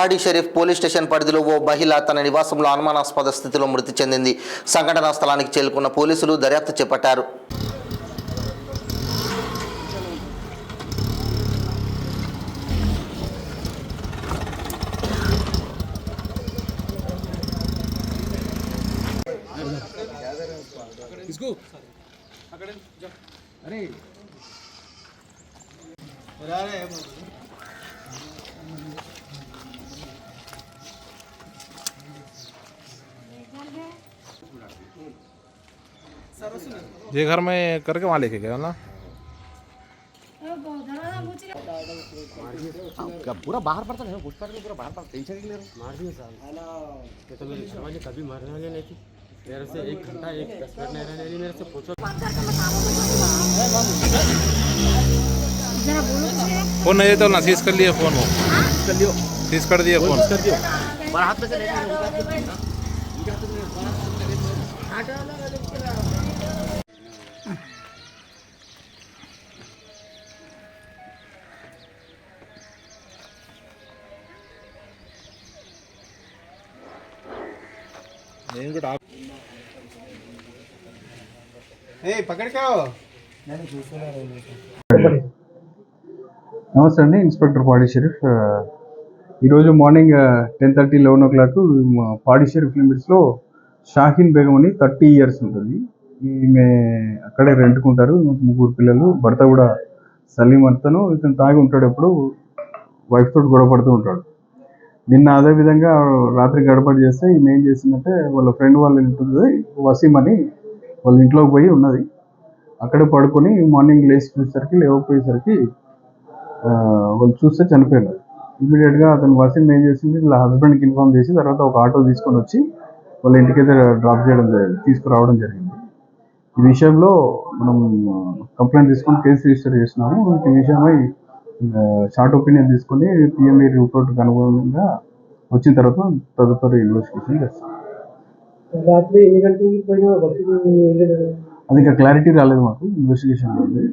పాడి Sharif police station పరిధిలో ఓ మహిళ తన నివాసంలో అనుమానాస్పద స్థితిలో మృతి చెందింది. సంఘటనా స్థలానికి చేరుకున్న పోలీసులు దర్యాప్తు చేపట్టారు. ये घर में करके वहाँ लेके गया ना पूरा बाहर पड़ता है कुछ पर पूरा बाहर पड़ता टेंशन के लिए मार दिए साहब ये तो मेरी समझ में कभी मरने वाली नहीं थी। मेरे से 1 घंटा 10 मिनट नहीं रहने वाली। मेरे से पूछो फोन नहीं देता ना सीज कर लिया फोन वो कर लियो सीज कर दिया फोन कर दियो बाहर हाथ में से लेके నమస్తే అండి, ఇన్స్పెక్టర్ పాడి షరీఫ్. ఈరోజు మార్నింగ్ 10:30, 11 o'clock పాడి షరీఫ్ లిమిట్స్లో షాహీన్ బేగం అని 30 years ఉంటుంది. ఈమె అక్కడే రెంట్కుంటారు. 3 పిల్లలు. భర్త కూడా సలీం అతను. ఇతను తాగి ఉంటాడు, ఎప్పుడు వైఫ్ తోటి గొడవ పడుతూ ఉంటాడు. నిన్న అదేవిధంగా రాత్రి గడబడి చేస్తే ఈమె ఏం చేసిందంటే వాళ్ళ ఫ్రెండ్ వాళ్ళ ఇంటుంది వసీం అని వాళ్ళ ఇంట్లోకి పోయి ఉన్నది. అక్కడే పడుకొని మార్నింగ్ లేకపోయేసరికి వాళ్ళు చూస్తే చనిపోయారు. ఇమీడియట్గా అతను వసీం ఏం చేసింది, వాళ్ళ హస్బెండ్కి ఇన్ఫార్మ్ చేసి తర్వాత ఒక ఆటో తీసుకొని వచ్చి వాళ్ళ ఇంటికైతే తీసుకురావడం జరిగింది. ఈ విషయంలో మనం కంప్లైంట్ తీసుకొని కేసు రిజిస్టర్ చేసినాము. ఈ విషయమై షార్ట్ ఒపీనియన్ తీసుకొని పిఎంఈ రిపోర్ట్కి అనుగుణంగా వచ్చిన తర్వాత తదుపరి ఇన్వెస్టిగేషన్ చేస్తాం. అది ఇంకా క్లారిటీ రాలేదు మాకు, ఇన్వెస్టిగేషన్ ఉంది.